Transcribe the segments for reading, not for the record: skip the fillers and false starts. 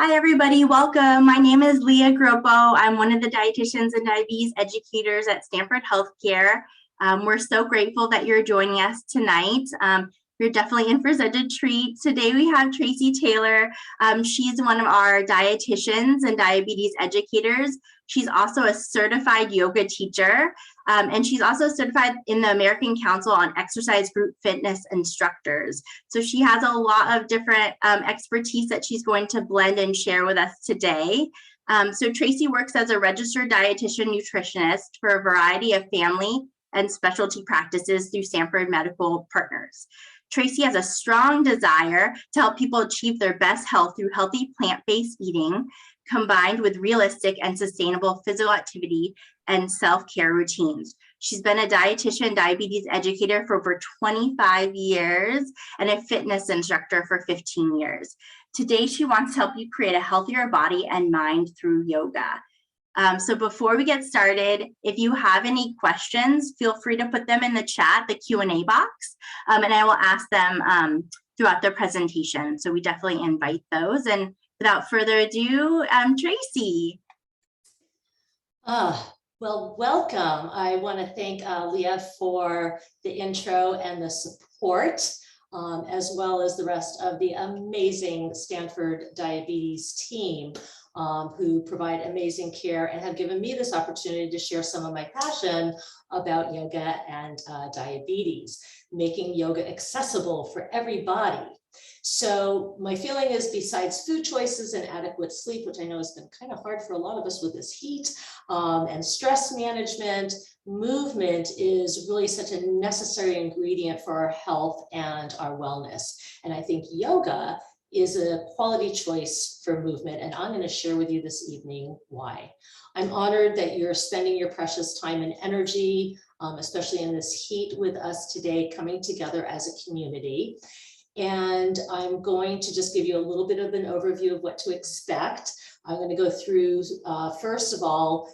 Hi, everybody. Welcome. My name is Leah Groppo. I'm one of the dietitians and diabetes educators at Stanford Healthcare. We're so grateful that you're joining us tonight. You're definitely in for such a treat. Today we have Tracy Taylor. She's one of our dietitians and diabetes educators. She's also a certified yoga teacher, and she's also certified in the American Council on Exercise Group Fitness Instructors. So she has a lot of different expertise that she's going to blend and share with us today. So Tracy works as a registered dietitian nutritionist for a variety of family and specialty practices through Stanford Medical Partners. Tracy has a strong desire to help people achieve their best health through healthy plant-based eating, combined with realistic and sustainable physical activity and self-care routines. She's been a dietitian, diabetes educator for over 25 years and a fitness instructor for 15 years. Today, she wants to help you create a healthier body and mind through yoga. So before we get started, if you have any questions, feel free to put them in the chat, the Q&A box, and I will ask them throughout the presentation. So we definitely invite those. And without further ado, Tracy. Well, welcome. I want to thank Leah for the intro and the support, as well as the rest of the amazing Stanford diabetes team who provide amazing care and have given me this opportunity to share some of my passion about yoga and diabetes, making yoga accessible for everybody. So my feeling is, besides food choices and adequate sleep, which I know has been kind of hard for a lot of us with this heat, and stress management, movement is really such a necessary ingredient for our health and our wellness. And I think yoga is a quality choice for movement, and I'm going to share with you this evening why. I'm honored that you're spending your precious time and energy, especially in this heat, with us today, coming together as a community. And I'm going to just give you a little bit of an overview of what to expect. I'm going to go through, first of all,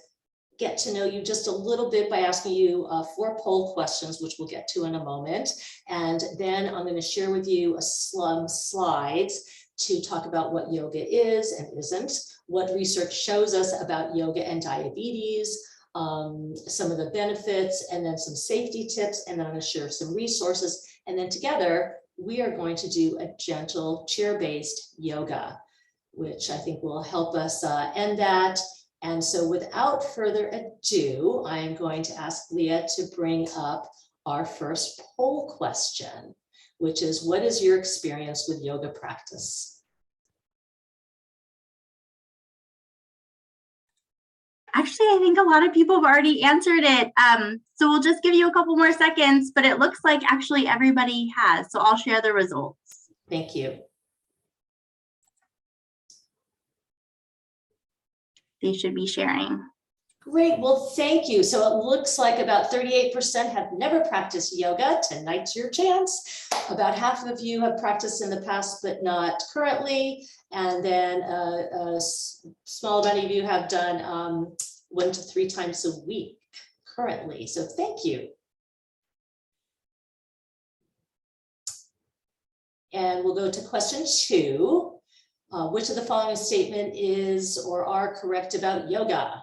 get to know you just a little bit by asking you 4 poll questions, which we'll get to in a moment. And then I'm going to share with you some slides to talk about what yoga is and isn't, what research shows us about yoga and diabetes, some of the benefits, and then some safety tips. And then I'm going to share some resources. And then together, we are going to do a gentle chair-based yoga, which I think will help us end that. And so without further ado, I'm going to ask Leah to bring up our first poll question, which is, what is your experience with yoga practice? Actually, I think a lot of people have already answered it. So we'll just give you a couple more seconds, but it looks like actually everybody has. So I'll share the results. Thank you. They should be sharing. Great, well, thank you. So it looks like about 38% have never practiced yoga. Tonight's your chance. About half of you have practiced in the past, but not currently. And then a small amount of you have done 1 to 3 times a week currently. So thank you. And we'll go to question 2. Which of the following statement is or are correct about yoga?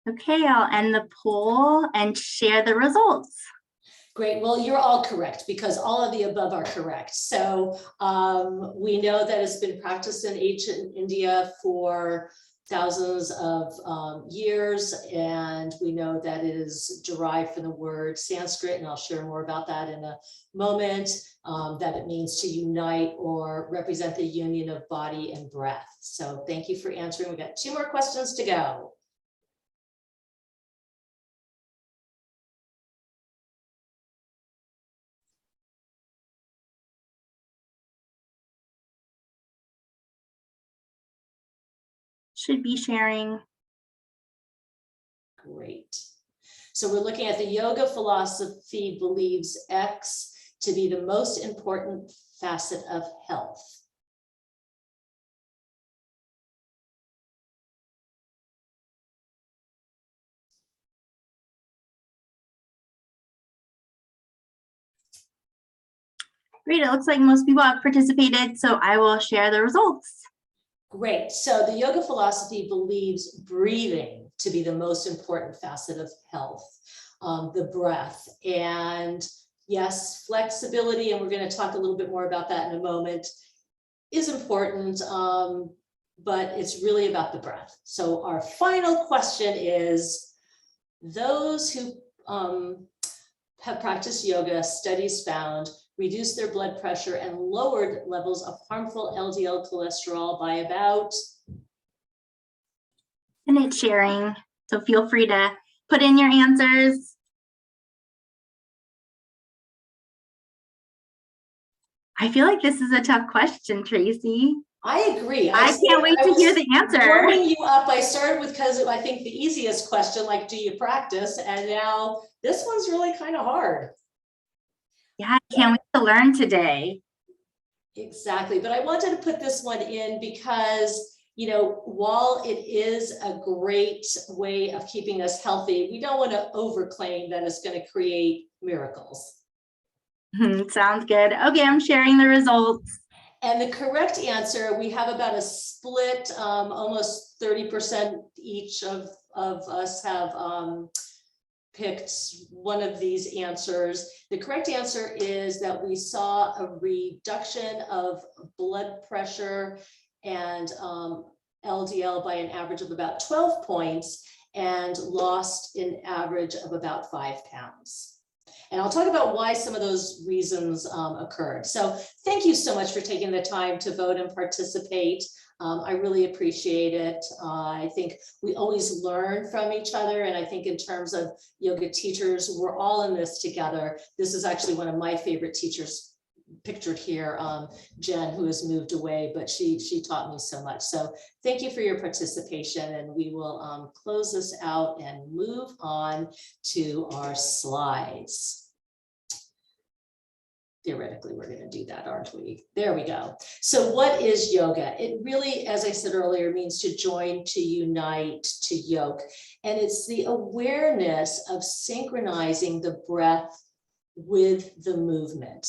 Okay, I'll end the poll and share the results. Great, well, you're all correct because all of the above are correct. So we know that it's been practiced in ancient India for thousands of years, and we know that it is derived from the word Sanskrit, and I'll share more about that in a moment, that it means to unite or represent the union of body and breath. So thank you for answering. We've got 2 more questions to go. Should be sharing. Great. So we're looking at the yoga philosophy believes X to be the most important facet of health. Great, it looks like most people have participated, so I will share the results. Great, so the yoga philosophy believes breathing to be the most important facet of health, the breath. And yes, flexibility, and we're going to talk a little bit more about that in a moment, is important, but it's really about the breath. So our final question is, those who have practiced yoga, studies found, reduced their blood pressure and lowered levels of harmful LDL cholesterol by about. And it's sharing, so feel free to put in your answers. I feel like this is a tough question, Tracy. I agree. I can't wait to hear the answer. Warming you up, I started with, because I think the easiest question, like, do you practice? And now this one's really kind of hard. Yeah, I can't wait to learn today. Exactly. But I wanted to put this one in because, you know, while it is a great way of keeping us healthy, we don't want to overclaim that it's going to create miracles. Sounds good. Okay, I'm sharing the results. And the correct answer, we have about a split, almost 30% each of us have picked one of these answers. The correct answer is that we saw a reduction of blood pressure and LDL by an average of about 12 points and lost an average of about 5 pounds. And I'll talk about why some of those reasons occurred. So thank you so much for taking the time to vote and participate. I really appreciate it. I think we always learn from each other. And I think in terms of yoga teachers, we're all in this together. This is actually one of my favorite teachers pictured here, Jen, who has moved away, but she taught me so much. So thank you for your participation, and we will close this out and move on to our slides. Theoretically, we're going to do that, aren't we? There we go. So what is yoga? It really, as I said earlier, means to join, to unite, to yoke. And it's the awareness of synchronizing the breath with the movement.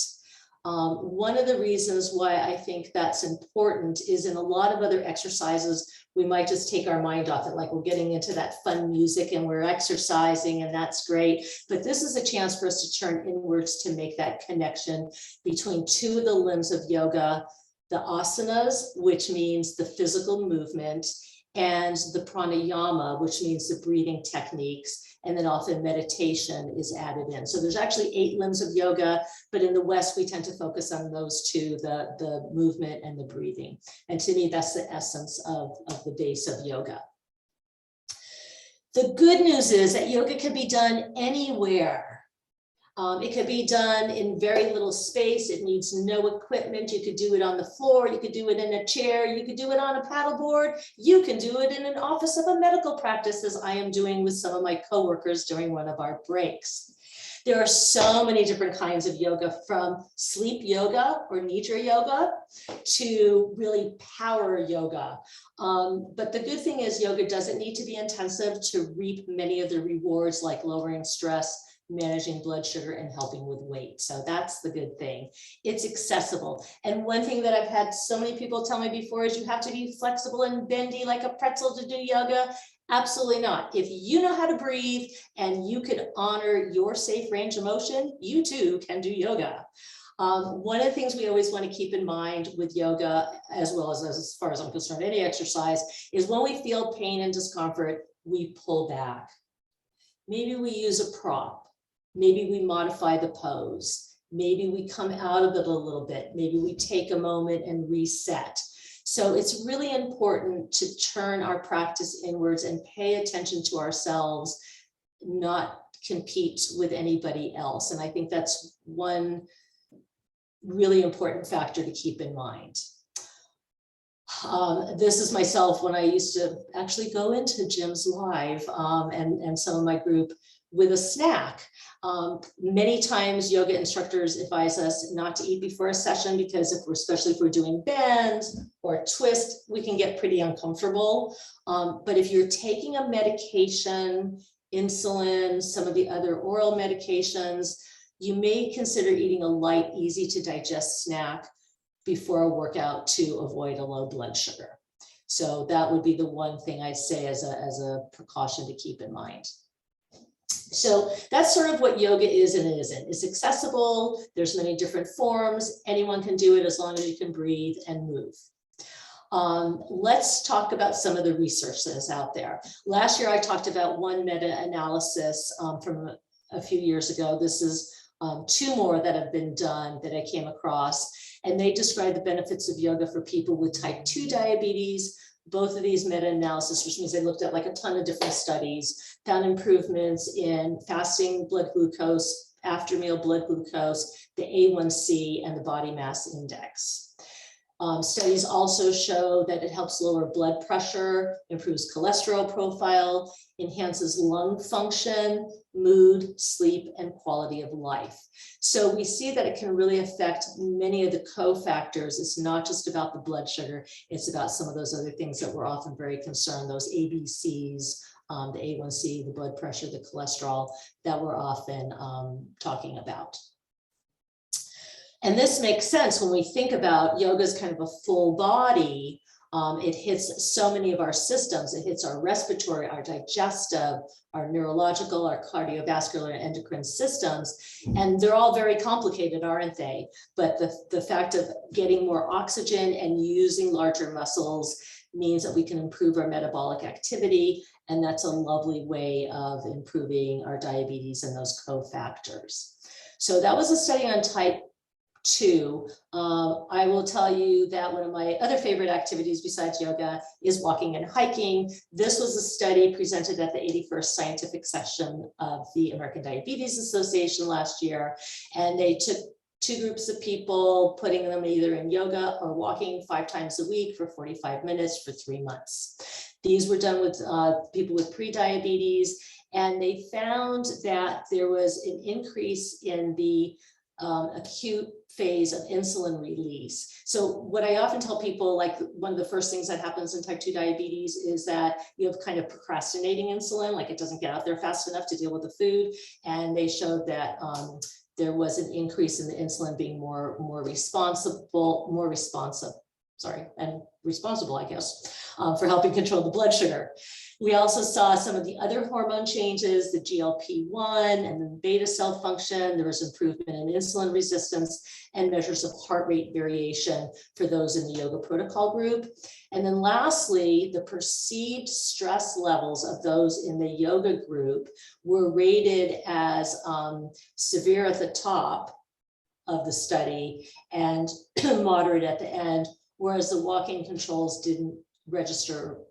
One of the reasons why I think that's important is in a lot of other exercises, we might just take our mind off it, like we're getting into that fun music and we're exercising, and that's great. But this is a chance for us to turn inwards to make that connection between two of the limbs of yoga, the asanas, which means the physical movement, and the pranayama, which means the breathing techniques. And then often meditation is added in. So there's actually 8 limbs of yoga, but in the West, we tend to focus on those two, the movement and the breathing. And to me, that's the essence of the base of yoga. The good news is that yoga can be done anywhere. It could be done in very little space. It needs no equipment. You could do it on the floor. You could do it in a chair. You could do it on a paddleboard. You can do it in an office of a medical practice, as I am doing with some of my coworkers during one of our breaks. There are so many different kinds of yoga, from sleep yoga or nidra yoga to really power yoga. But the good thing is yoga doesn't need to be intensive to reap many of the rewards, like lowering stress, managing blood sugar, and helping with weight. So that's the good thing. It's accessible. And one thing that I've had so many people tell me before is you have to be flexible and bendy like a pretzel to do yoga. Absolutely not. If you know how to breathe and you can honor your safe range of motion, you too can do yoga. One of the things we always want to keep in mind with yoga, as well as far as I'm concerned, any exercise, is when we feel pain and discomfort, we pull back. Maybe we use a prop. Maybe we modify the pose. Maybe we come out of it a little bit. Maybe we take a moment and reset. So it's really important to turn our practice inwards and pay attention to ourselves, not compete with anybody else. And I think that's one really important factor to keep in mind. This is myself when I used to actually go into gyms live and some of my group with a snack. Many times yoga instructors advise us not to eat before a session because especially if we're doing bends or twist, we can get pretty uncomfortable. But if you're taking a medication, insulin, some of the other oral medications, you may consider eating a light, easy to digest snack before a workout to avoid a low blood sugar. So that would be the one thing I'd say as a precaution to keep in mind. So that's sort of what yoga is and it isn't. It's accessible. There's many different forms. Anyone can do it as long as you can breathe and move. Let's talk about some of the research that is out there. Last year, I talked about one meta-analysis from a few years ago. This is 2 more that have been done that I came across, and they describe the benefits of yoga for people with type 2 diabetes. Both of these meta-analysis, which means they looked at like a ton of different studies, found improvements in fasting blood glucose, after meal blood glucose, the A1C, and the body mass index. Studies also show that it helps lower blood pressure, improves cholesterol profile, enhances lung function, mood, sleep, and quality of life. So we see that it can really affect many of the cofactors. It's not just about the blood sugar, it's about some of those other things that we're often very concerned, those ABCs, the A1C, the blood pressure, the cholesterol that we're often talking about. And this makes sense when we think about yoga as kind of a full body. It hits so many of our systems. It hits our respiratory, our digestive, our neurological, our cardiovascular and endocrine systems. And they're all very complicated, aren't they? But the fact of getting more oxygen and using larger muscles means that we can improve our metabolic activity. And that's a lovely way of improving our diabetes and those cofactors. So that was a study on type 2. I will tell you that one of my other favorite activities besides yoga is walking and hiking. This was a study presented at the 81st scientific session of the American Diabetes Association last year. And they took 2 groups of people, putting them either in yoga or walking 5 times a week for 45 minutes for 3 months. These were done with people with pre-diabetes, and they found that there was an increase in the acute phase of insulin release. So what I often tell people, like one of the first things that happens in type 2 diabetes is that you have kind of procrastinating insulin, like it doesn't get out there fast enough to deal with the food. And they showed that there was an increase in the insulin being more responsible, I guess, for helping control the blood sugar. We also saw some of the other hormone changes, the GLP-1 and the beta cell function. There was improvement in insulin resistance and measures of heart rate variation for those in the yoga protocol group. And then lastly, the perceived stress levels of those in the yoga group were rated as severe at the top of the study and moderate at the end, whereas the walking controls didn't register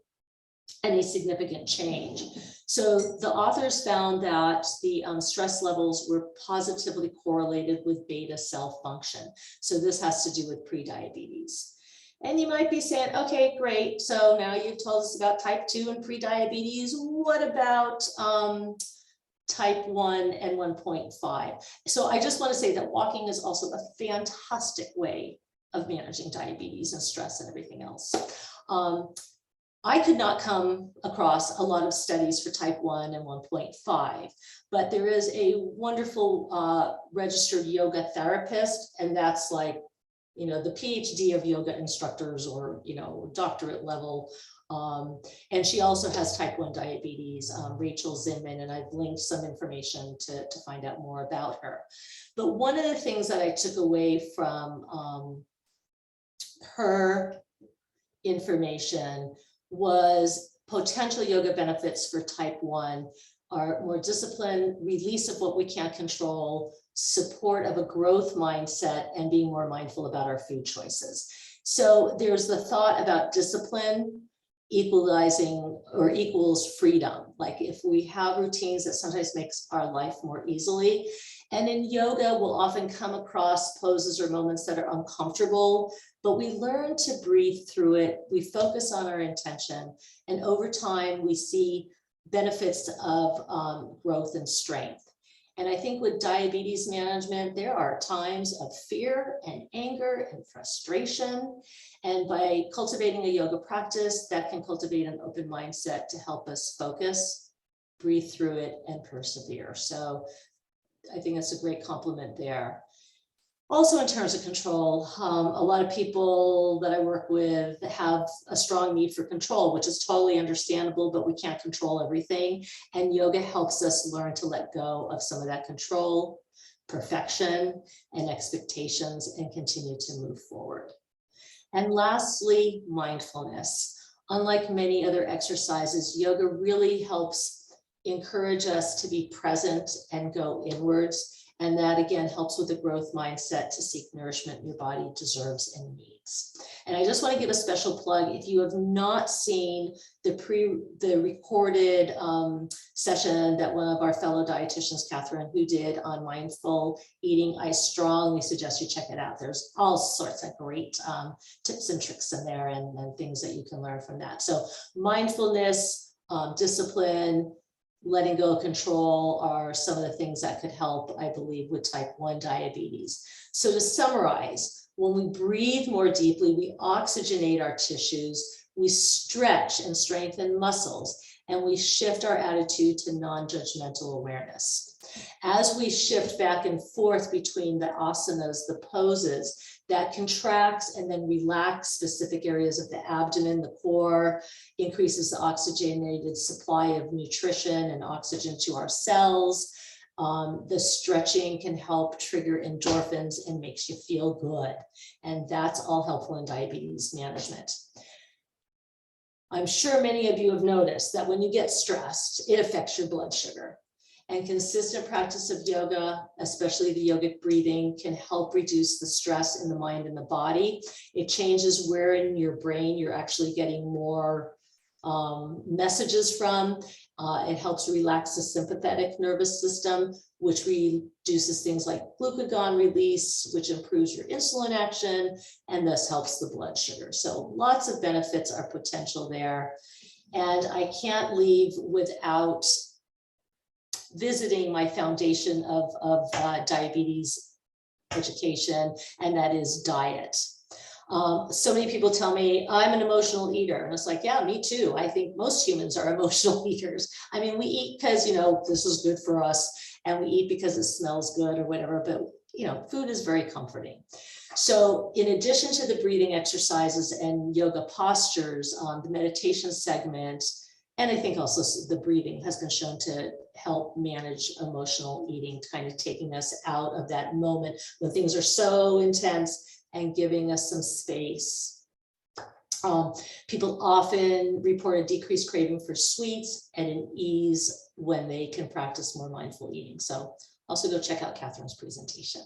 any significant change. So the authors found that the stress levels were positively correlated with beta cell function. So this has to do with pre-diabetes. And you might be saying, okay, great. So now you've told us about type 2 and pre-diabetes. What about type 1 and 1.5? So I just want to say that walking is also a fantastic way of managing diabetes and stress and everything else. I could not come across a lot of studies for type 1 and 1.5, but there is a wonderful registered yoga therapist, and that's like, you know, the PhD of yoga instructors or, you know, doctorate level. And she also has type 1 diabetes, Rachel Zinman, and I've linked some information to find out more about her. But one of the things that I took away from her information was potential yoga benefits for type 1 are more discipline, release of what we can't control, support of a growth mindset, and being more mindful about our food choices. So there's the thought about discipline equalizing or equals freedom. Like if we have routines, that sometimes makes our life more easily. And in yoga, we'll often come across poses or moments that are uncomfortable, but we learn to breathe through it. We focus on our intention, and over time we see benefits of growth and strength. And I think with diabetes management, there are times of fear and anger and frustration. And by cultivating a yoga practice, that can cultivate an open mindset to help us focus, breathe through it, and persevere. So I think that's a great compliment there. Also, in terms of control, a lot of people that I work with have a strong need for control, which is totally understandable, but we can't control everything. And yoga helps us learn to let go of some of that control, perfection, and expectations, and continue to move forward. And lastly, mindfulness. Unlike many other exercises, yoga really helps encourage us to be present and go inwards. And that again helps with the growth mindset to seek nourishment your body deserves and needs. And I just want to give a special plug. If you have not seen the recorded session that one of our fellow dietitians, Catherine, who did on mindful eating, I strongly suggest you check it out. There's all sorts of great tips and tricks in there and things that you can learn from that. So mindfulness, discipline, letting go of control are some of the things that could help, I believe, with type 1 diabetes. So to summarize, when we breathe more deeply, we oxygenate our tissues, we stretch and strengthen muscles, and we shift our attitude to non-judgmental awareness. As we shift back and forth between the asanas, the poses, that contracts and then relax specific areas of the abdomen, the core, increases the oxygenated supply of nutrition and oxygen to our cells. The stretching can help trigger endorphins and makes you feel good. And that's all helpful in diabetes management. I'm sure many of you have noticed that when you get stressed, it affects your blood sugar. And consistent practice of yoga, especially the yogic breathing, can help reduce the stress in the mind and the body. It changes where in your brain you're actually getting more messages from. It helps relax the sympathetic nervous system, which reduces things like glucagon release, which improves your insulin action, and thus helps the blood sugar. So lots of benefits are potential there. And I can't leave without visiting my foundation of diabetes education, and that is diet. So many people tell me I'm an emotional eater, and it's like, yeah, me too. I think most humans are emotional eaters. I mean, we eat because, you know, this is good for us, and we eat because it smells good or whatever, but, you know, food is very comforting. So in addition to the breathing exercises and yoga postures, the meditation segment, and I think also the breathing has been shown to help manage emotional eating, kind of taking us out of that moment when things are so intense and giving us some space. People often report a decreased craving for sweets and an ease when they can practice more mindful eating. So also go check out Catherine's presentation.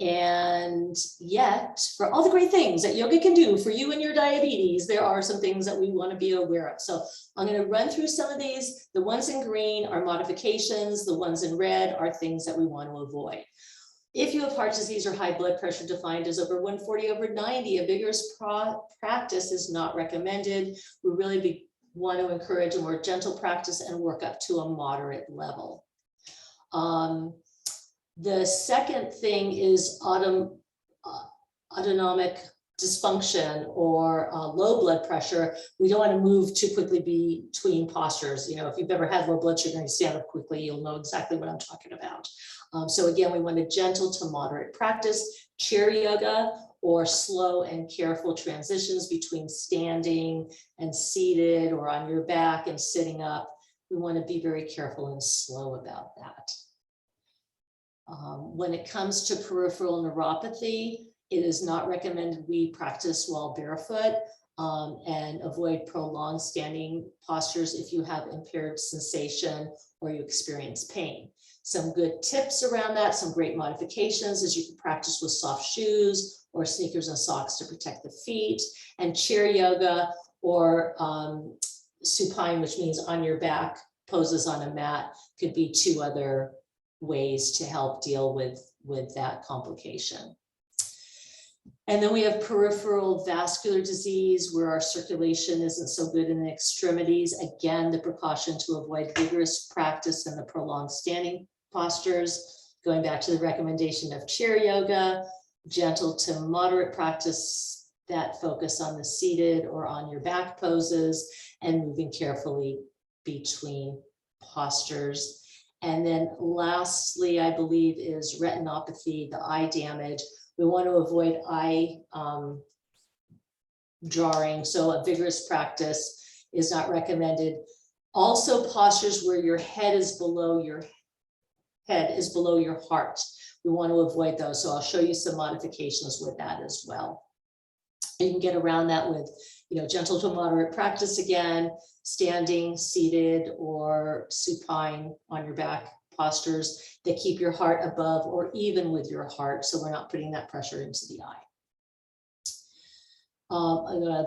And yet, for all the great things that yoga can do for you and your diabetes, there are some things that we want to be aware of. So I'm going to run through some of these. The ones in green are modifications. The ones in red are things that we want to avoid. If you have heart disease or high blood pressure defined as over 140 over 90, a vigorous practice is not recommended. We really want to encourage a more gentle practice and work up to a moderate level. The second thing is autonomic dysfunction or low blood pressure. We don't want to move too quickly between postures. You know, if you've ever had low blood sugar and you stand up quickly, you'll know exactly what I'm talking about. So again, we want a gentle to moderate practice, chair yoga, or slow and careful transitions between standing and seated, or on your back and sitting up. We want to be very careful and slow about that. When it comes to peripheral neuropathy, it is not recommended we practice while barefoot and avoid prolonged standing postures if you have impaired sensation or you experience pain. Some good tips around that, some great modifications is you can practice with soft shoes or sneakers and socks to protect the feet, and chair yoga or supine, which means on your back, poses on a mat, could be 2 other ways to help deal with that complication. And then we have peripheral vascular disease, where our circulation isn't so good in the extremities. Again, the precaution to avoid vigorous practice and the prolonged standing postures. Going back to the recommendation of chair yoga, gentle to moderate practice that focus on the seated or on your back poses, and moving carefully between postures. And then lastly, I believe, is retinopathy, the eye damage. We want to avoid eye jarring, so a vigorous practice is not recommended. Also, postures where your head is below your heart. We want to avoid those. So I'll show you some modifications with that as well. You can get around that with, gentle to moderate practice again, standing, seated, or supine on your back postures that keep your heart above or even with your heart, so we're not putting that pressure into the eye.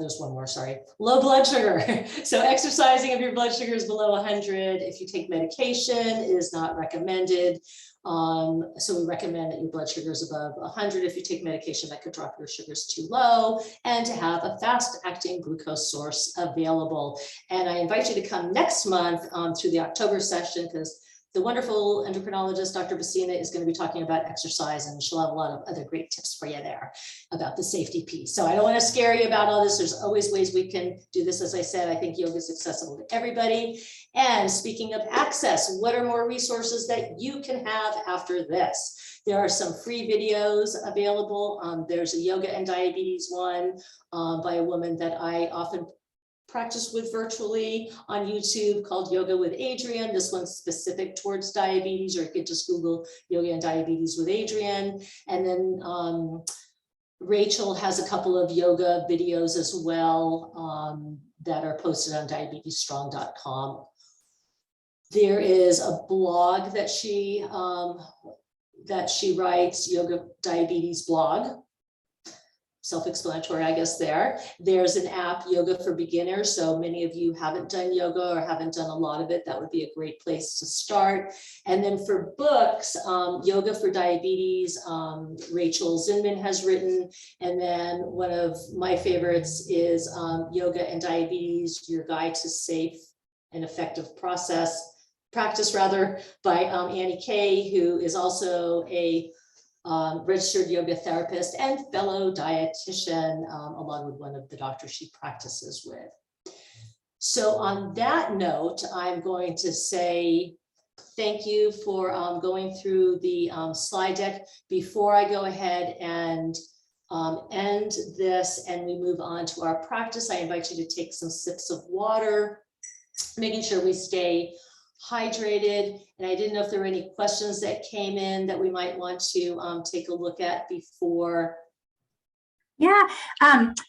There's one more, sorry. Low blood sugar. So exercising if your blood sugar is below 100, if you take medication, is not recommended. So we recommend that your blood sugar is above 100. If you take medication, that could drop your sugars too low, and to have a fast acting glucose source available. And I invite you to come next month through the October session, because the wonderful endocrinologist, Dr. Bassina, is going to be talking about exercise, and she'll have a lot of other great tips for you there about the safety piece. So I don't want to scare you about all this. There's always ways we can do this. As I said, I think yoga is accessible to everybody. And speaking of access, what are more resources that you can have after this? There are some free videos available. There's a yoga and diabetes one by a woman that I often practice with virtually on YouTube, called Yoga with Adrienne. This one's specific towards diabetes, or you could just Google yoga and diabetes with Adrienne. And then Rachel has a couple of yoga videos as well that are posted on diabetesstrong.com. There is a blog that she writes, Yoga Diabetes blog. Self-explanatory, I guess there. There's an app, Yoga for Beginners. So many of you haven't done yoga or haven't done a lot of it. That would be a great place to start. And then for books, Yoga for Diabetes, Rachel Zinman has written. And then one of my favorites is Yoga and Diabetes, Your Guide to Safe and Effective Practice by Annie Kay, who is also a registered yoga therapist and fellow dietitian, along with one of the doctors she practices with. So on that note, I'm going to say thank you for going through the slide deck. Before I go ahead and end this and we move on to our practice, I invite you to take some sips of water, making sure we stay hydrated. And I didn't know if there were any questions that came in that we might want to take a look at before. Yeah,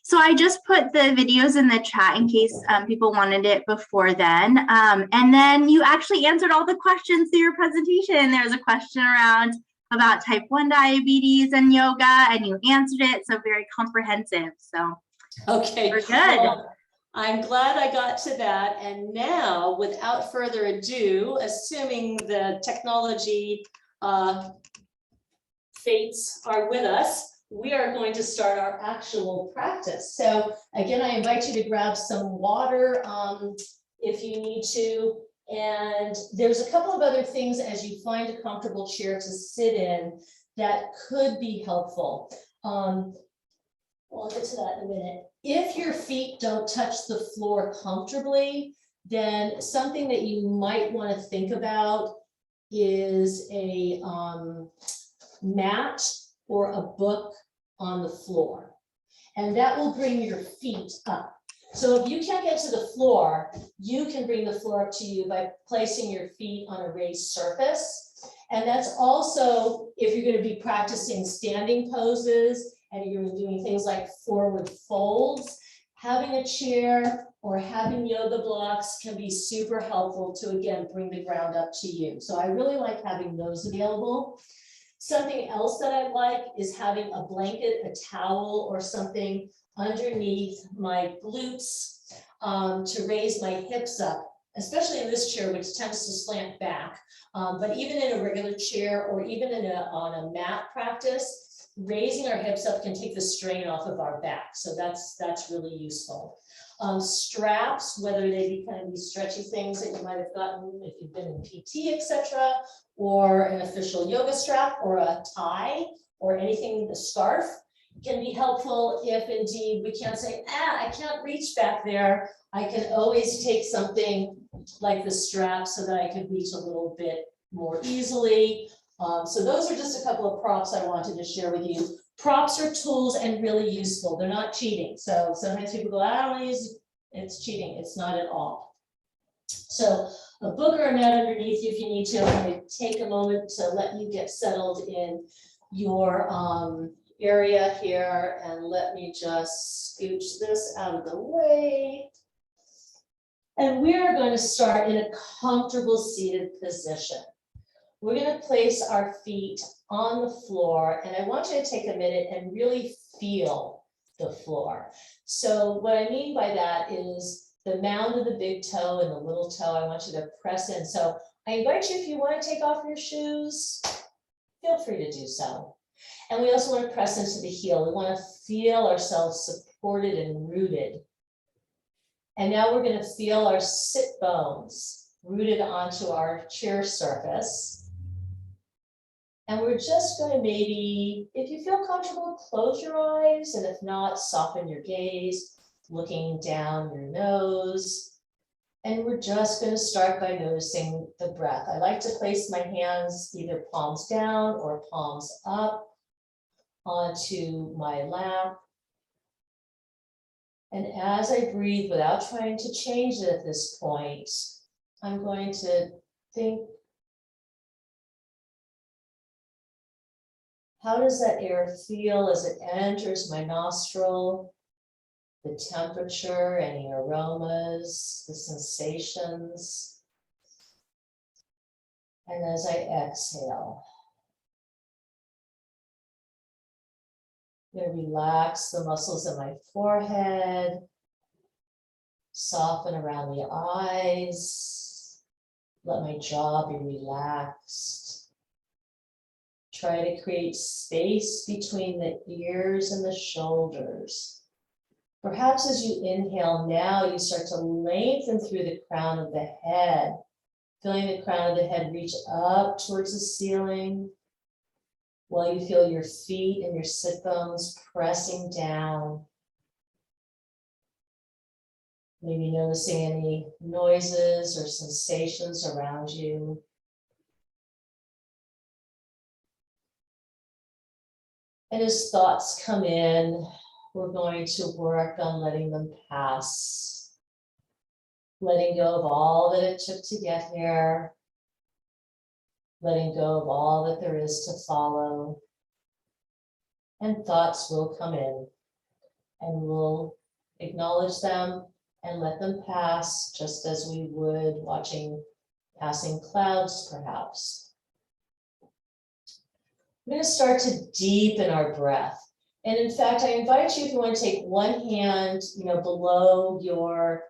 so I just put the videos in the chat in case people wanted it before then. And then you actually answered all the questions through your presentation. There was a question around about type 1 diabetes and yoga, and you answered it, so very comprehensive. So okay, we're good. Well, I'm glad I got to that. And now, without further ado, assuming the technology fates are with us, we are going to start our actual practice. So again, I invite you to grab some water if you need to. And there's a couple of other things as you find a comfortable chair to sit in that could be helpful. Well, I'll get to that in a minute. If your feet don't touch the floor comfortably, then something that you might want to think about is a mat or a book on the floor. And that will bring your feet up. So if you can't get to the floor, you can bring the floor up to you by placing your feet on a raised surface. And that's also if you're going to be practicing standing poses and you're doing things like forward folds, having a chair or having yoga blocks can be super helpful to, again, bring the ground up to you. So I really like having those available. Something else that I like is having a blanket, a towel, or something underneath my glutes. to raise my hips up, especially in this chair, which tends to slant back. But even in a regular chair or even on a mat practice, raising our hips up can take the strain off of our back. So that's really useful. Straps, whether they be kind of these stretchy things that you might have gotten if you've been in PT, etc., or an official yoga strap or a tie or anything, the scarf, can be helpful if indeed we can't say, I can't reach back there. I can always take something like the strap so that I can reach a little bit more easily. So those are just a couple of props I wanted to share with you. Props are tools and really useful. They're not cheating. So sometimes people go, I don't want to use it. It's cheating. It's not at all. So a book or a mat underneath you if you need to. I'm going to take a moment to let you get settled in your area here, and let me just scooch this out of the way. And we're going to start in a comfortable seated position. We're going to place our feet on the floor, and I want you to take a minute and really feel the floor. So what I mean by that is the mound of the big toe and the little toe, I want you to press in. So I invite you, if you want to take off your shoes, feel free to do so. And we also want to press into the heel. We want to feel ourselves supported and rooted. And now we're going to feel our sit bones rooted onto our chair surface. And we're just going to maybe, if you feel comfortable, close your eyes. And if not, soften your gaze, looking down your nose. And we're just going to start by noticing the breath. I like to place my hands either palms down or palms up onto my lap. And as I breathe, without trying to change it at this point, I'm going to think, how does that air feel as it enters my nostril? The temperature, any aromas, the sensations. And as I exhale, I'm going to relax the muscles in my forehead, soften around the eyes, let my jaw be relaxed. Try to create space between the ears and the shoulders. Perhaps as you inhale now, you start to lengthen through the crown of the head, feeling the crown of the head reach up towards the ceiling, while you feel your feet and your sit bones pressing down. Maybe noticing any noises or sensations around you. And as thoughts come in, we're going to work on letting them pass. Letting go of all that it took to get here. Letting go of all that there is to follow. And thoughts will come in, and we'll acknowledge them and let them pass, just as we would watching passing clouds, perhaps. We're going to start to deepen our breath. And in fact, I invite you, if you want to take one hand, below your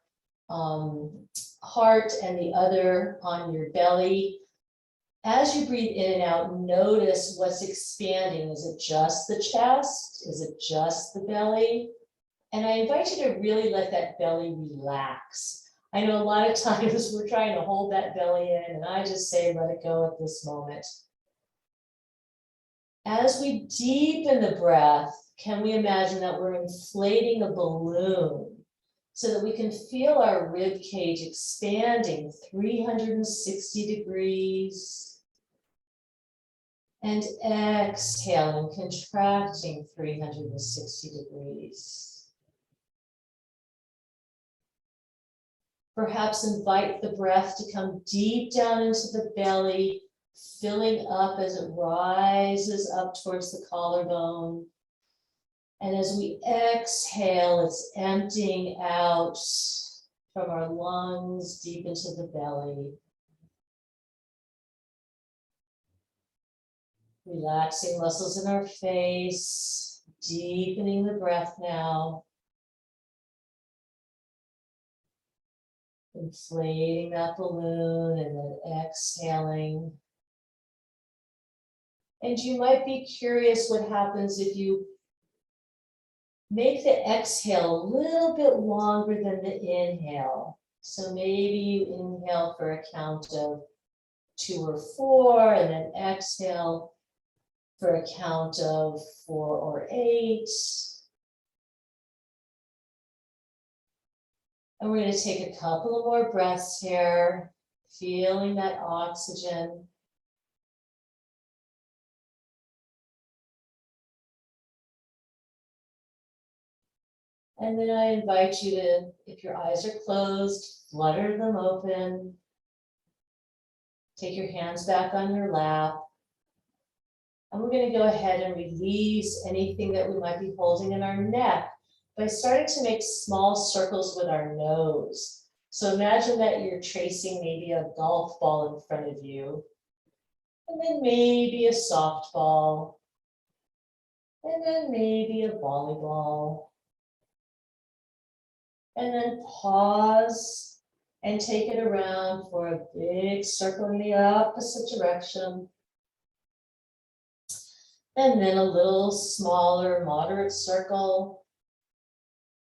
heart and the other on your belly. As you breathe in and out, notice what's expanding. Is it just the chest? Is it just the belly? And I invite you to really let that belly relax. I know a lot of times we're trying to hold that belly in, and I just say, let it go at this moment. As we deepen the breath, can we imagine that we're inflating a balloon so that we can feel our rib cage expanding 360 degrees? And exhaling, contracting 360 degrees. Perhaps invite the breath to come deep down into the belly, filling up as it rises up towards the collarbone. And as we exhale, it's emptying out from our lungs deep into the belly. Relaxing muscles in our face, deepening the breath now. Inflating that balloon and then exhaling. And you might be curious what happens if you make the exhale a little bit longer than the inhale. So maybe you inhale for a count of 2 or 4, and then exhale for a count of 4 or 8. And we're going to take a couple of more breaths here, feeling that oxygen. And then I invite you to, if your eyes are closed, flutter them open. Take your hands back on your lap. And we're going to go ahead and release anything that we might be holding in our neck by starting to make small circles with our nose. So imagine that you're tracing maybe a golf ball in front of you, and then maybe a softball, and then maybe a volleyball. And then pause and take it around for a big circle in the opposite direction. And then a little smaller, moderate circle.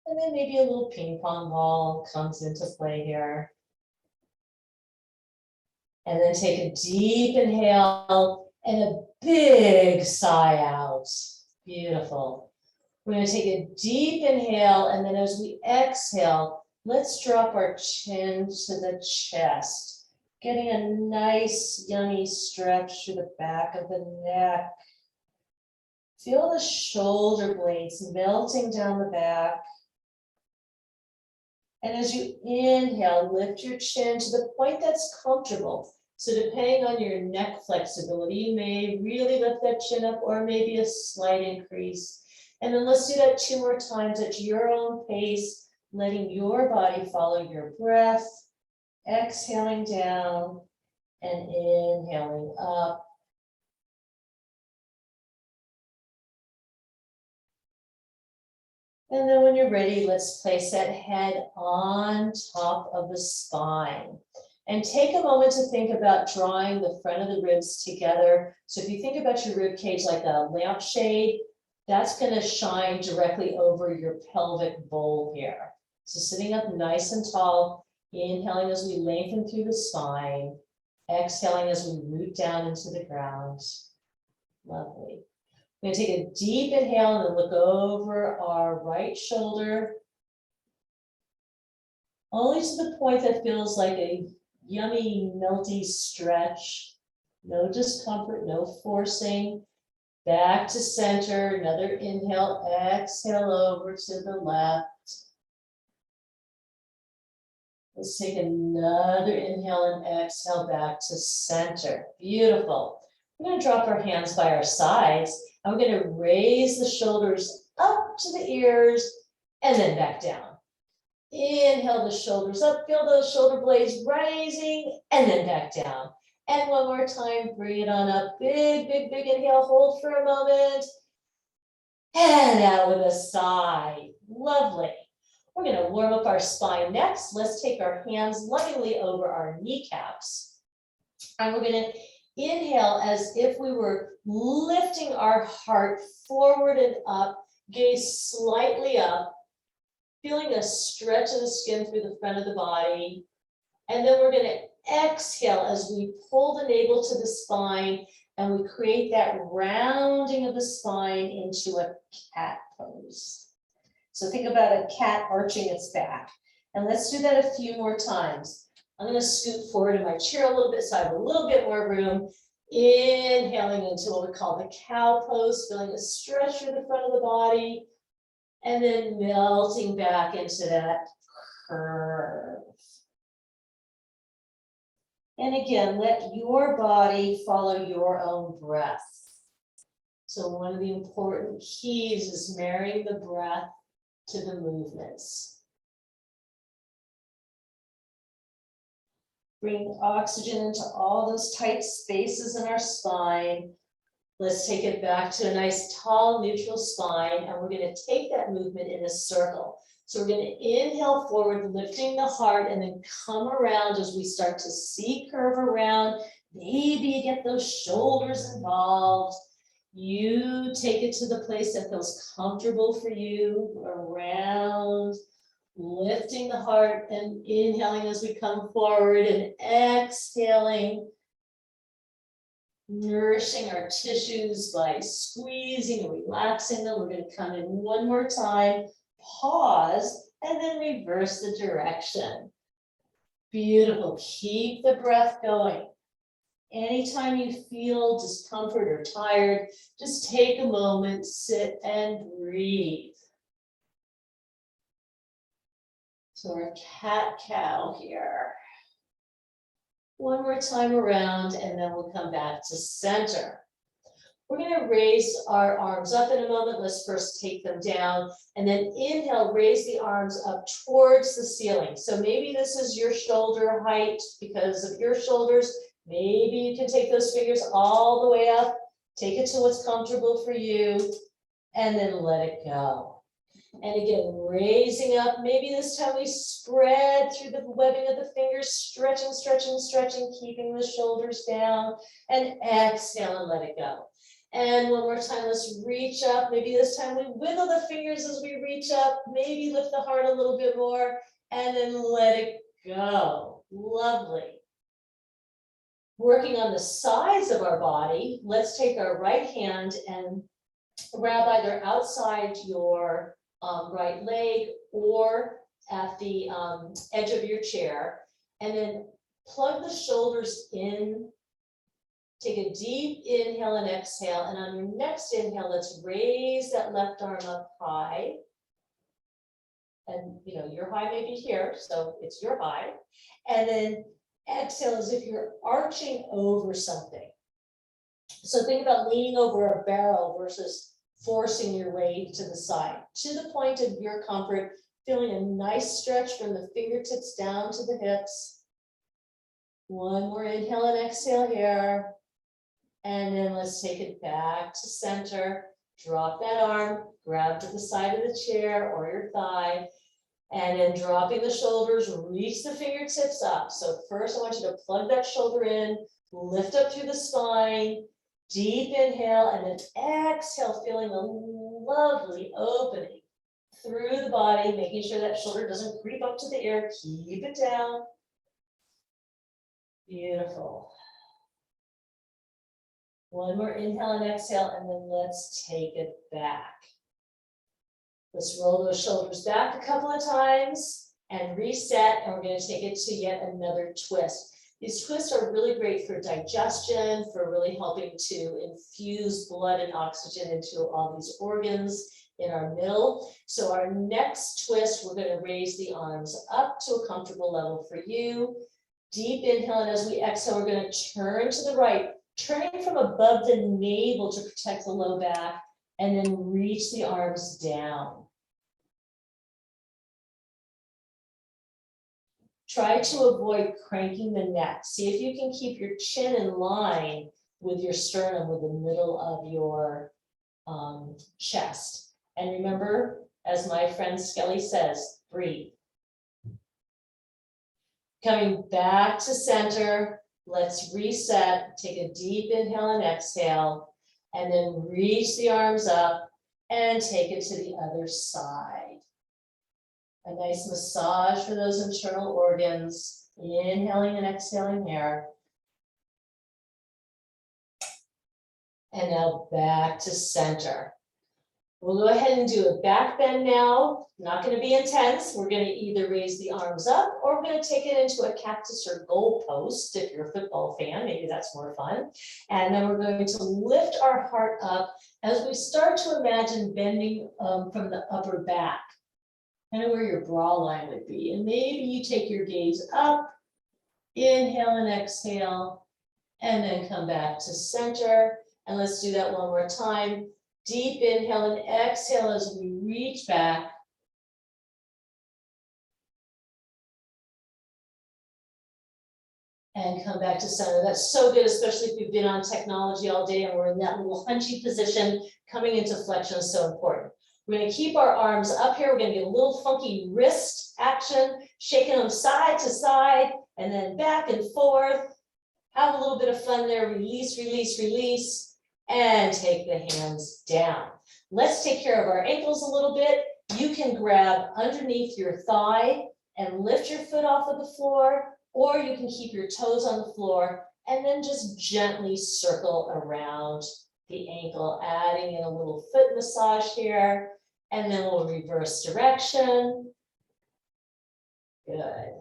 And then maybe a little ping pong ball comes into play here. And then take a deep inhale and a big sigh out. Beautiful. We're going to take a deep inhale, and then as we exhale, let's drop our chin to the chest, getting a nice, yummy stretch through the back of the neck. Feel the shoulder blades melting down the back. And as you inhale, lift your chin to the point that's comfortable. So depending on your neck flexibility, you may really lift that chin up, or maybe a slight increase. And then let's do that 2 more times at your own pace, letting your body follow your breath, exhaling down and inhaling up. And then when you're ready, let's place that head on top of the spine. And take a moment to think about drawing the front of the ribs together. So if you think about your rib cage like a lampshade, that's going to shine directly over your pelvic bowl here. So sitting up nice and tall, inhaling as we lengthen through the spine, exhaling as we root down into the ground. Lovely. We're going to take a deep inhale and then look over our right shoulder, only to the point that feels like a yummy, melty stretch. No discomfort, no forcing. Back to center, another inhale, exhale over to the left. Let's take another inhale and exhale back to center. Beautiful. We're going to drop our hands by our sides. And we're going to raise the shoulders up to the ears and then back down. Inhale the shoulders up, feel those shoulder blades rising and then back down. And one more time, bring it on up. Big, big, big inhale, hold for a moment. And out with a sigh. Lovely. We're going to warm up our spine next. Let's take our hands lovingly over our kneecaps. And we're going to inhale as if we were lifting our heart forward and up, gaze slightly up, feeling a stretch of the skin through the front of the body. And then we're going to exhale as we pull the navel to the spine and we create that rounding of the spine into a cat pose. So think about a cat arching its back. And let's do that a few more times. I'm going to scoot forward in my chair a little bit so I have a little bit more room. Inhaling into what we call the cow pose, feeling a stretch through the front of the body, and then melting back into that curve. And again, let your body follow your own breath. So one of the important keys is marrying the breath to the movements. Bring oxygen into all those tight spaces in our spine. Let's take it back to a nice tall neutral spine, and we're going to take that movement in a circle. So we're going to inhale forward, lifting the heart, and then come around as we start to C-curve around. Maybe you get those shoulders involved. You take it to the place that feels comfortable for you, around, lifting the heart and inhaling as we come forward and exhaling, nourishing our tissues by squeezing and relaxing them. We're going to come in one more time, pause, and then reverse the direction. Beautiful. Keep the breath going. Anytime you feel discomfort or tired, just take a moment, sit and breathe. So our cat-cow here. One more time around, and then we'll come back to center. We're going to raise our arms up in a moment. Let's first take them down, and then inhale, raise the arms up towards the ceiling. So maybe this is your shoulder height because of your shoulders. Maybe you can take those fingers all the way up, take it to what's comfortable for you, and then let it go. And again, raising up, maybe this time we spread through the webbing of the fingers, stretching, stretching, stretching, keeping the shoulders down, and exhale and let it go. And one more time, let's reach up. Maybe this time we wiggle the fingers as we reach up, maybe lift the heart a little bit more, and then let it go. Lovely. Working on the sides of our body, let's take our right hand and grab either outside your right leg or at the edge of your chair, and then plug the shoulders in. Take a deep inhale and exhale, and on your next inhale, let's raise that left arm up high. And you know, your high may be here, so it's your high. And then exhale as if you're arching over something. So think about leaning over a barrel versus forcing your way to the side, to the point of your comfort, feeling a nice stretch from the fingertips down to the hips. One more inhale and exhale here. And then let's take it back to center. Drop that arm, grab to the side of the chair or your thigh, and then dropping the shoulders, reach the fingertips up. So first I want you to plug that shoulder in, lift up through the spine, deep inhale, and then exhale, feeling a lovely opening through the body, making sure that shoulder doesn't creep up to the ear. Keep it down. Beautiful. One more inhale and exhale, and then let's take it back. Let's roll those shoulders back a couple of times and reset, and we're going to take it to yet another twist. These twists are really great for digestion, for really helping to infuse blood and oxygen into all these organs in our middle. So our next twist, we're going to raise the arms up to a comfortable level for you. Deep inhale, and as we exhale, we're going to turn to the right, turning from above the navel to protect the low back, and then reach the arms down. Try to avoid cranking the neck. See if you can keep your chin in line with your sternum, with the middle of your chest. And remember, as my friend Skelly says, breathe. Coming back to center, let's reset. Take a deep inhale and exhale, and then reach the arms up and take it to the other side. A nice massage for those internal organs. Inhaling and exhaling here. And now back to center. We'll go ahead and do a back bend now. Not going to be intense. We're going to either raise the arms up or we're going to take it into a cactus or goal post. If you're a football fan, maybe that's more fun. And then we're going to lift our heart up as we start to imagine bending from the upper back, kind of where your bra line would be. And maybe you take your gaze up, inhale and exhale, and then come back to center. And let's do that one more time. Deep inhale and exhale as we reach back. And come back to center. That's so good, especially if you've been on technology all day and we're in that little hunchy position. Coming into flexion is so important. We're going to keep our arms up here. We're going to get a little funky wrist action, shaking them side to side and then back and forth. Have a little bit of fun there. Release, release, release, and take the hands down. Let's take care of our ankles a little bit. You can grab underneath your thigh and lift your foot off of the floor, or you can keep your toes on the floor and then just gently circle around the ankle, adding in a little foot massage here, and then we'll reverse direction. Good.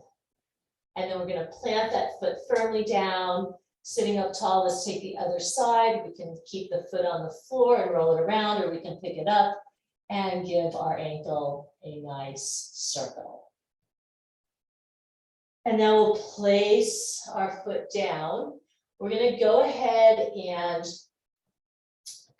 And then we're going to plant that foot firmly down, sitting up tall. Let's take the other side. We can keep the foot on the floor and roll it around, or we can pick it up and give our ankle a nice circle. And now we'll place our foot down. We're going to go ahead and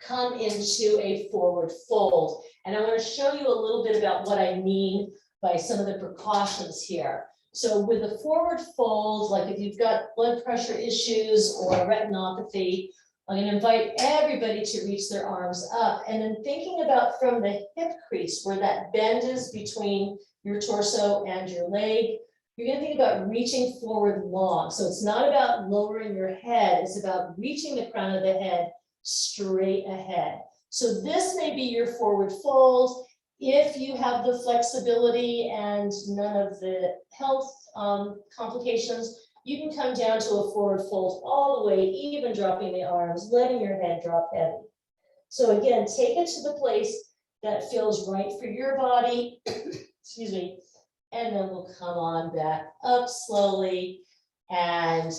come into a forward fold. And I'm going to show you a little bit about what I mean by some of the precautions here. So with a forward fold, like if you've got blood pressure issues or retinopathy, I'm going to invite everybody to reach their arms up. And then thinking about from the hip crease, where that bend is between your torso and your leg, you're going to think about reaching forward long. So it's not about lowering your head, it's about reaching the crown of the head straight ahead. So this may be your forward fold. If you have the flexibility and none of the health complications, you can come down to a forward fold all the way, even dropping the arms, letting your head drop heavy. So again, take it to the place that feels right for your body, excuse me, and then we'll come on back up slowly. And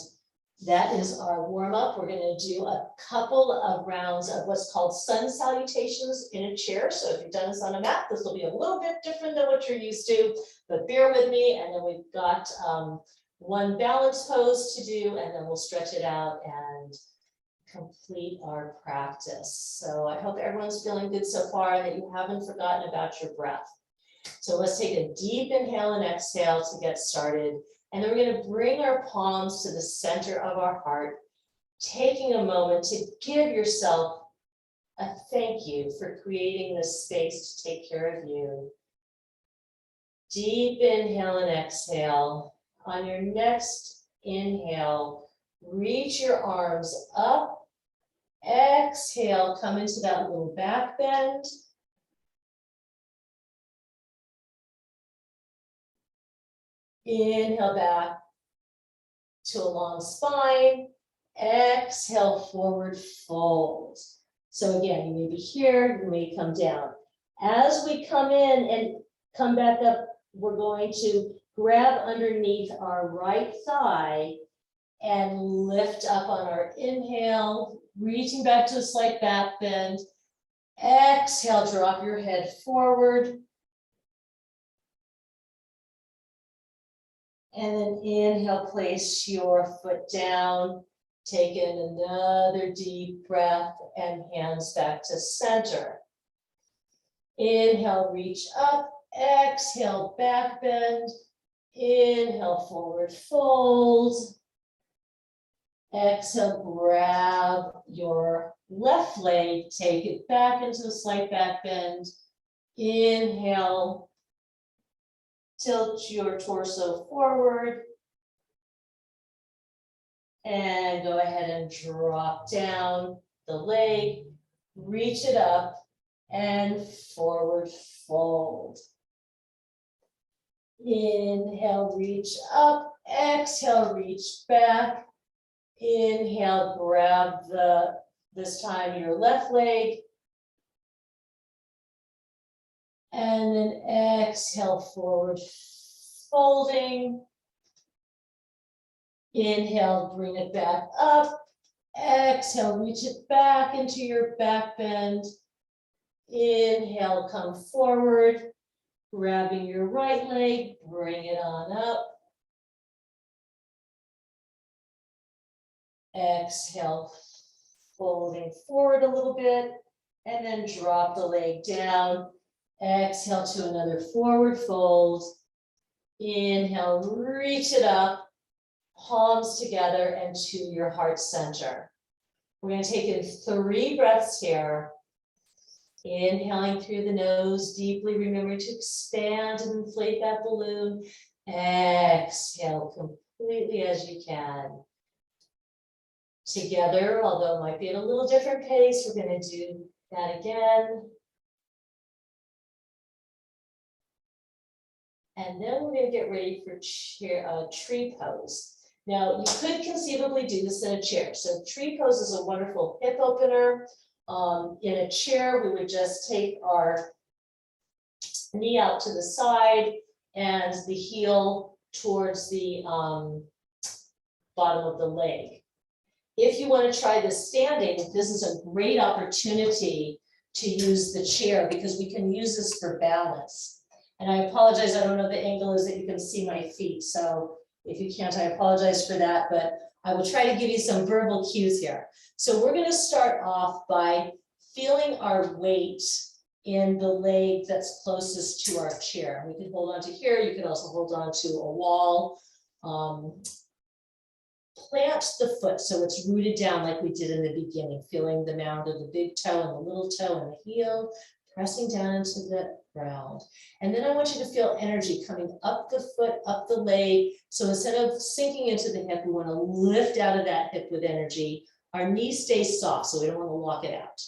that is our warm up. We're going to do a couple of rounds of what's called sun salutations in a chair. So if you've done this on a mat, this will be a little bit different than what you're used to, but bear with me. And then we've got one balance pose to do, and then we'll stretch it out and complete our practice. So I hope everyone's feeling good so far and that you haven't forgotten about your breath. So let's take a deep inhale and exhale to get started. And then we're going to bring our palms to the center of our heart, taking a moment to give yourself a thank you for creating this space to take care of you. Deep inhale and exhale. On your next inhale, reach your arms up. Exhale, come into that little back bend. Inhale back to a long spine. Exhale, forward fold. So again, you may be here, you may come down. As we come in and come back up, we're going to grab underneath our right thigh and lift up on our inhale, reaching back to a slight back bend. Exhale, drop your head forward. And then inhale, place your foot down. Take in another deep breath and hands back to center. Inhale, reach up. Exhale, back bend. Inhale, forward fold. Exhale, grab your left leg, take it back into a slight back bend. Inhale, tilt your torso forward. And go ahead and drop down the leg, reach it up, and forward fold. Inhale, reach up. Exhale, reach back. Inhale, grab this time your left leg. And then exhale, forward folding. Inhale, bring it back up. Exhale, reach it back into your back bend. Inhale, come forward, grabbing your right leg, bring it on up. Exhale, folding forward a little bit, and then drop the leg down. Exhale to another forward fold. Inhale, reach it up. Palms together and to your heart center. We're going to take in 3 breaths here. Inhaling through the nose, deeply remembering to expand and inflate that balloon. Exhale completely as you can. Together, although it might be at a little different pace, we're going to do that again. And then we're going to get ready for tree pose. Now, you could conceivably do this in a chair. So tree pose is a wonderful hip opener. In a chair, we would just take our knee out to the side and the heel towards the bottom of the leg. If you want to try this standing, this is a great opportunity to use the chair because we can use this for balance. And I apologize, I don't know the angle is that you can see my feet. So if you can't, I apologize for that, but I will try to give you some verbal cues here. So we're going to start off by feeling our weight in the leg that's closest to our chair. We can hold on to here. You can also hold on to a wall. Plant the foot so it's rooted down like we did in the beginning, feeling the mound of the big toe and the little toe and the heel, pressing down into the ground. And then I want you to feel energy coming up the foot, up the leg. So instead of sinking into the hip, we want to lift out of that hip with energy. Our knee stays soft, so we don't want to lock it out.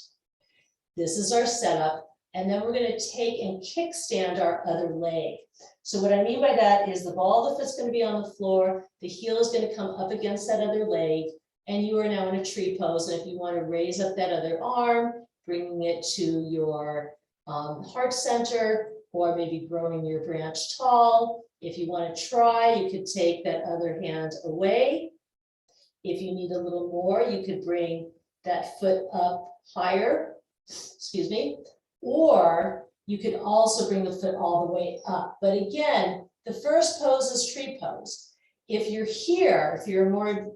This is our setup. And then we're going to take and kickstand our other leg. So what I mean by that is the ball of the foot's going to be on the floor. The heel is going to come up against that other leg. And you are now in a tree pose. And if you want to raise up that other arm, bringing it to your heart center, or maybe growing your branch tall. If you want to try, you could take that other hand away. If you need a little more, you could bring that foot up higher, excuse me, or you could also bring the foot all the way up. But again, the first pose is tree pose. If you're here, if you're a more,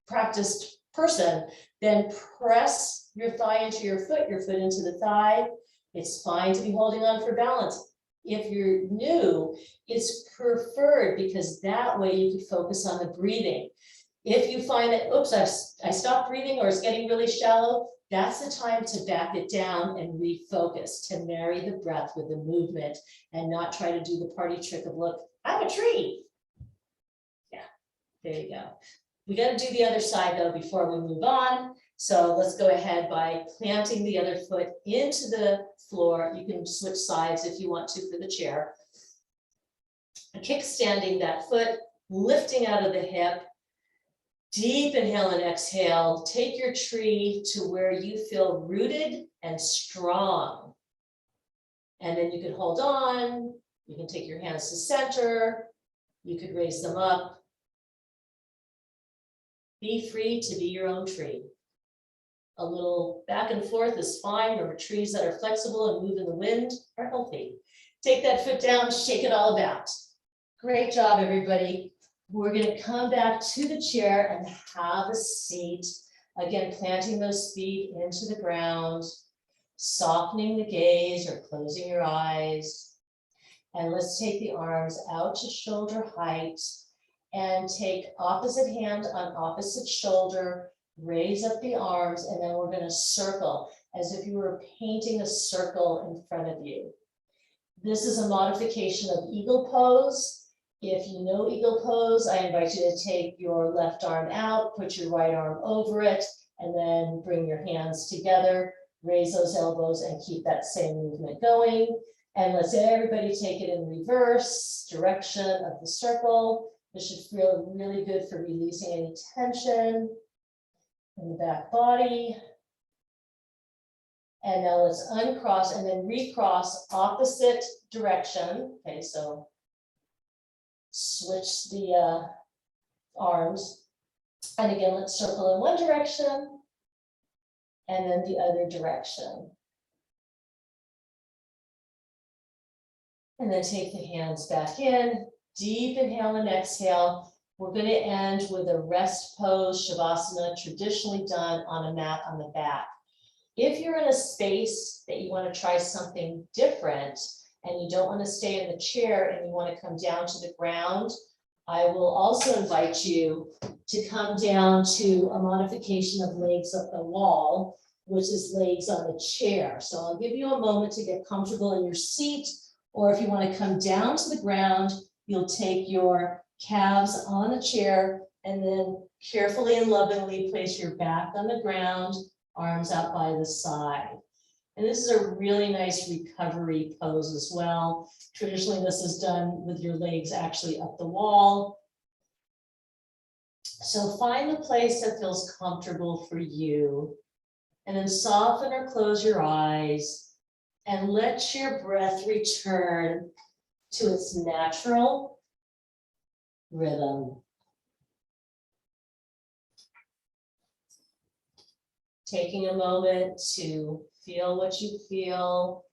practiced person, then press your thigh into your foot into the thigh. It's fine to be holding on for balance. If you're new, it's preferred because that way you can focus on the breathing. If you find that, oops, I stopped breathing or it's getting really shallow, that's the time to back it down and refocus, to marry the breath with the movement and not try to do the party trick of, look, I'm a tree. Yeah, there you go. We got to do the other side though before we move on. So let's go ahead by planting the other foot into the floor. You can switch sides if you want to for the chair. Kickstanding that foot, lifting out of the hip. Deep inhale and exhale. Take your tree to where you feel rooted and strong. And then you can hold on. You can take your hands to center. You could raise them up. Be free to be your own tree. A little back and forth is fine. Remember, trees that are flexible and move in the wind are healthy. Take that foot down, shake it all about. Great job, everybody. We're going to come back to the chair and have a seat. Again, planting those feet into the ground, softening the gaze or closing your eyes. And let's take the arms out to shoulder height and take opposite hand on opposite shoulder. Raise up the arms, and then we're going to circle as if you were painting a circle in front of you. This is a modification of eagle pose. If you know eagle pose, I invite you to take your left arm out, put your right arm over it, and then bring your hands together, raise those elbows, and keep that same movement going. And let's everybody take it in reverse direction of the circle. This should feel really good for releasing any tension in the back body. And now let's uncross and then recross opposite direction. Okay, so switch the arms. And again, let's circle in one direction and then the other direction. And then take the hands back in, deep inhale and exhale. We're going to end with a rest pose, Shavasana, traditionally done on a mat on the back. If you're in a space that you want to try something different and you don't want to stay in the chair and you want to come down to the ground, I will also invite you to come down to a modification of legs up the wall. which is legs on the chair. So I'll give you a moment to get comfortable in your seat, or if you want to come down to the ground, you'll take your calves on the chair and then carefully and lovingly place your back on the ground, arms out by the side. And this is a really nice recovery pose as well. Traditionally, this is done with your legs actually up the wall. So find a place that feels comfortable for you, and then soften or close your eyes and let your breath return to its natural rhythm. Taking a moment to feel what you feel.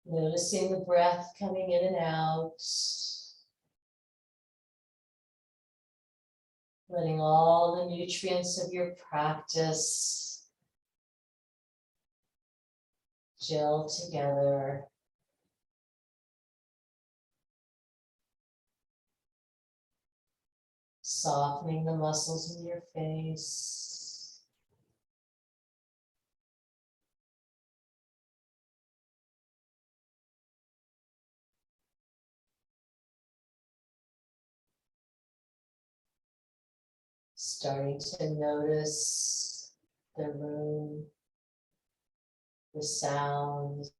Noticing the breath coming in and out. Letting all the nutrients of your practice gel together. Softening the muscles in your face. Starting to notice the room, the sounds.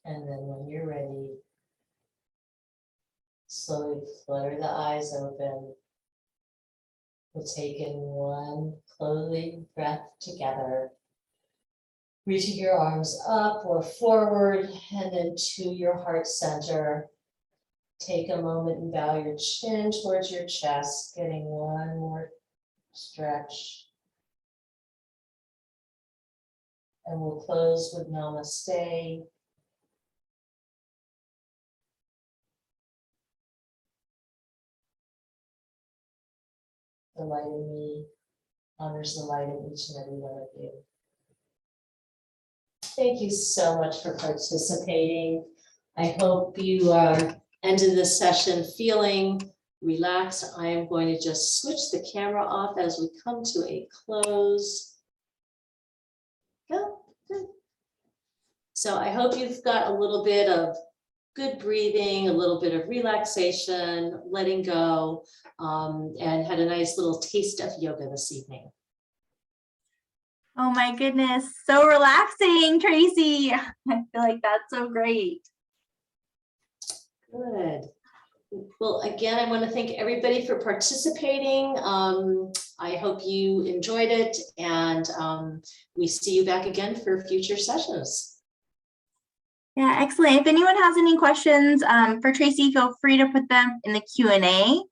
And then when you're ready, slowly flutter the eyes open. We'll take in one closing breath together. Reaching your arms up or forward and then to your heart center. Take a moment and bow your chin towards your chest, getting one more stretch. And we'll close with namaste. The light in me honors the light in each and every one of you. Thank you so much for participating. I hope you are ended this session feeling relaxed. I am going to just switch the camera off as we come to a close. Go. Good. So I hope you've got a little bit of good breathing, a little bit of relaxation, letting go, and had a nice little taste of yoga this evening. Oh my goodness, so relaxing, Tracy. I feel like that's so great. Good. Well, again, I want to thank everybody for participating. I hope you enjoyed it, and we see you back again for future sessions. Yeah, excellent. If anyone has any questions for Tracy, feel free to put them in the Q&A.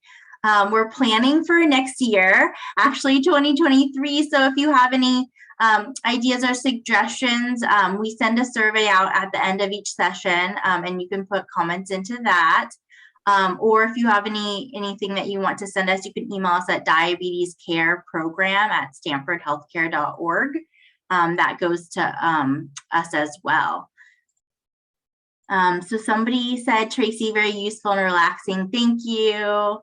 We're planning for next year, actually 2023. So if you have any ideas or suggestions, we send a survey out at the end of each session, and you can put comments into that. Or if you have anything that you want to send us, you can email us at diabetescareprogram@stanfordhealthcare.org. That goes to us as well. So somebody said, Tracy, very useful and relaxing. Thank you.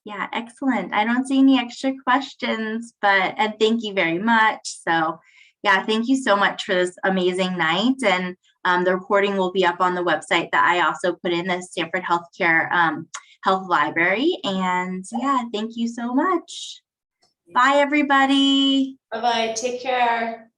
Yeah, excellent. I don't see any extra questions, and thank you very much. So yeah, thank you so much for this amazing night. And the recording will be up on the website that I also put in, the Stanford Healthcare Health Library. And yeah, thank you so much. Bye, everybody. Bye-bye. Take care.